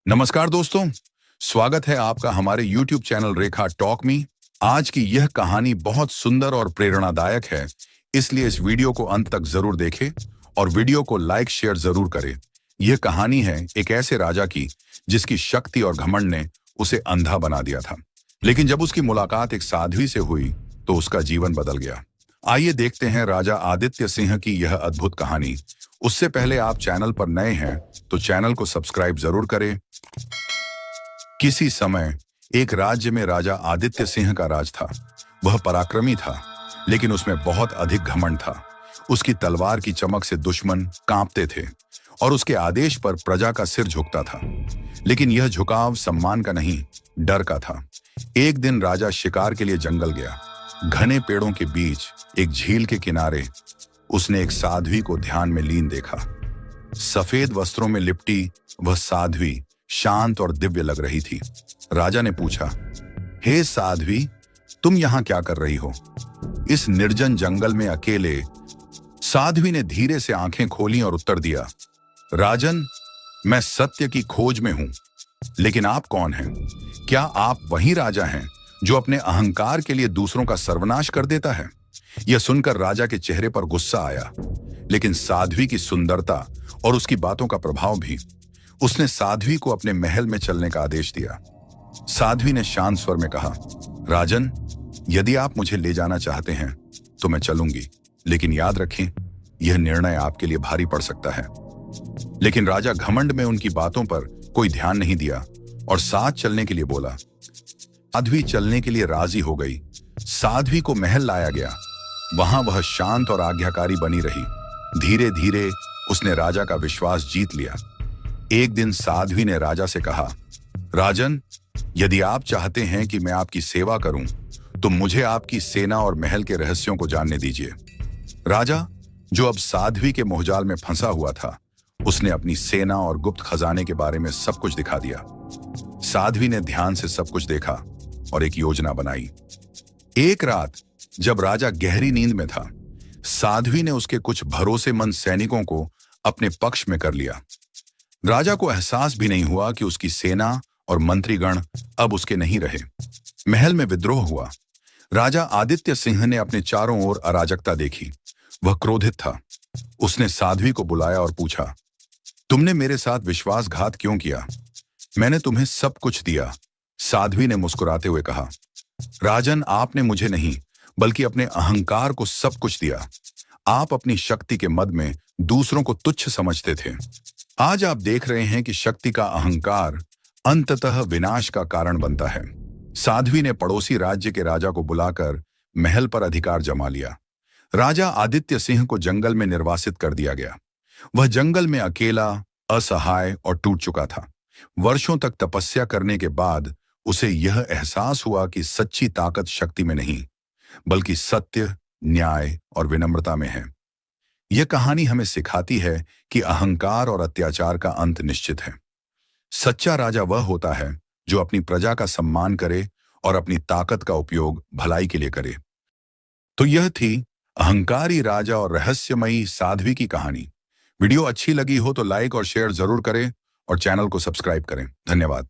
नमस्कार दोस्तों, स्वागत है आपका हमारे YouTube चैनल रेखा टॉक में। आज की यह कहानी बहुत सुंदर और प्रेरणादायक है, इसलिए इस वीडियो को अंत तक जरूर देखें और वीडियो को लाइक शेयर जरूर करें। यह कहानी है एक ऐसे राजा की जिसकी शक्ति और घमंड ने उसे अंधा बना दिया था, लेकिन जब उसकी मुलाकात एक साध्वी से हुई तो उसका जीवन बदल गया। आइए देखते हैं राजा आदित्य सिंह की यह अद्भुत कहानी। उससे पहले आप चैनल पर नए हैं तो चैनल को सब्सक्राइब जरूर करें। किसी समय एक राज्य में राजा आदित्य सिंह का राज था। वह पराक्रमी था, लेकिन उसमें बहुत अधिक घमंड था। उसकी तलवार की चमक से दुश्मन कांपते थे और उसके आदेश पर प्रजा का सिर झुकता था। लेकिन यह झुकाव सम्मान का नहीं, डर का था। एक दिन राजा शिकार के लिए जंगल गया। घने पेड़ों के बीच एक झील के किनारे उसने एक साध्वी को ध्यान में लीन देखा। सफेद वस्त्रों में लिपटी वह साध्वी शांत और दिव्य लग रही थी। राजा ने पूछा, हे साध्वी, तुम यहां क्या कर रही हो इस निर्जन जंगल में अकेले? साध्वी ने धीरे से आंखें खोली और उत्तर दिया, राजन, मैं सत्य की खोज में हूं। लेकिन आप कौन हैं? क्या आप वही राजा हैं जो अपने अहंकार के लिए दूसरों का सर्वनाश कर देता है? यह सुनकर राजा के चेहरे पर गुस्सा आया, लेकिन साध्वी की सुंदरता और उसकी बातों का प्रभाव भी। उसने साध्वी को अपने महल में चलने का आदेश दिया। साध्वी ने शांत स्वर में कहा, राजन, यदि आप मुझे ले जाना चाहते हैं तो मैं चलूंगी, लेकिन याद रखें, यह निर्णय आपके लिए भारी पड़ सकता है। लेकिन राजा घमंड में उनकी बातों पर कोई ध्यान नहीं दिया और साथ चलने के लिए बोला। साध्वी चलने के लिए राजी हो गई। साध्वी को महल लाया गया। वहां वह शांत और आज्ञाकारी बनी रही। धीरे धीरे उसने राजा का विश्वास जीत लिया। एक दिन साध्वी ने राजा से कहा, राजन, यदि आप चाहते हैं कि मैं आपकी सेवा करूं तो मुझे आपकी सेना और महल के रहस्यों को जानने दीजिए। राजा, जो अब साध्वी के मोहजाल में फंसा हुआ था, उसने अपनी सेना और गुप्त खजाने के बारे में सब कुछ दिखा दिया। साध्वी ने ध्यान से सब कुछ देखा और एक योजना बनाई। एक रात जब राजा गहरी नींद में था, साध्वी ने उसके कुछ भरोसेमंद सैनिकों को अपने पक्ष में कर लिया। राजा को एहसास भी नहीं हुआ कि उसकी सेना और मंत्रीगण अब उसके नहीं रहे। महल में विद्रोह हुआ। राजा आदित्य सिंह ने अपने चारों ओर अराजकता देखी। वह क्रोधित था। उसने साध्वी को बुलाया और पूछा, तुमने मेरे साथ विश्वासघात क्यों किया? मैंने तुम्हें सब कुछ दिया। साध्वी ने मुस्कुराते हुए कहा, राजन, आपने मुझे नहीं बल्कि अपने अहंकार को सब कुछ दिया। आप अपनी शक्ति के मद में दूसरों को तुच्छ समझते थे। आज आप देख रहे हैं कि शक्ति का अहंकार अंततः विनाश का कारण बनता है। साध्वी ने पड़ोसी राज्य के राजा को बुलाकर महल पर अधिकार जमा लिया। राजा आदित्य सिंह को जंगल में निर्वासित कर दिया गया। वह जंगल में अकेला, असहाय और टूट चुका था। वर्षों तक तपस्या करने के बाद उसे यह एहसास हुआ कि सच्ची ताकत शक्ति में नहीं बल्कि सत्य, न्याय और विनम्रता में है। यह कहानी हमें सिखाती है कि अहंकार और अत्याचार का अंत निश्चित है। सच्चा राजा वह होता है जो अपनी प्रजा का सम्मान करे और अपनी ताकत का उपयोग भलाई के लिए करे। तो यह थी अहंकारी राजा और रहस्यमयी साध्वी की कहानी। वीडियो अच्छी लगी हो तो लाइक और शेयर जरूर करें और चैनल को सब्सक्राइब करें। धन्यवाद।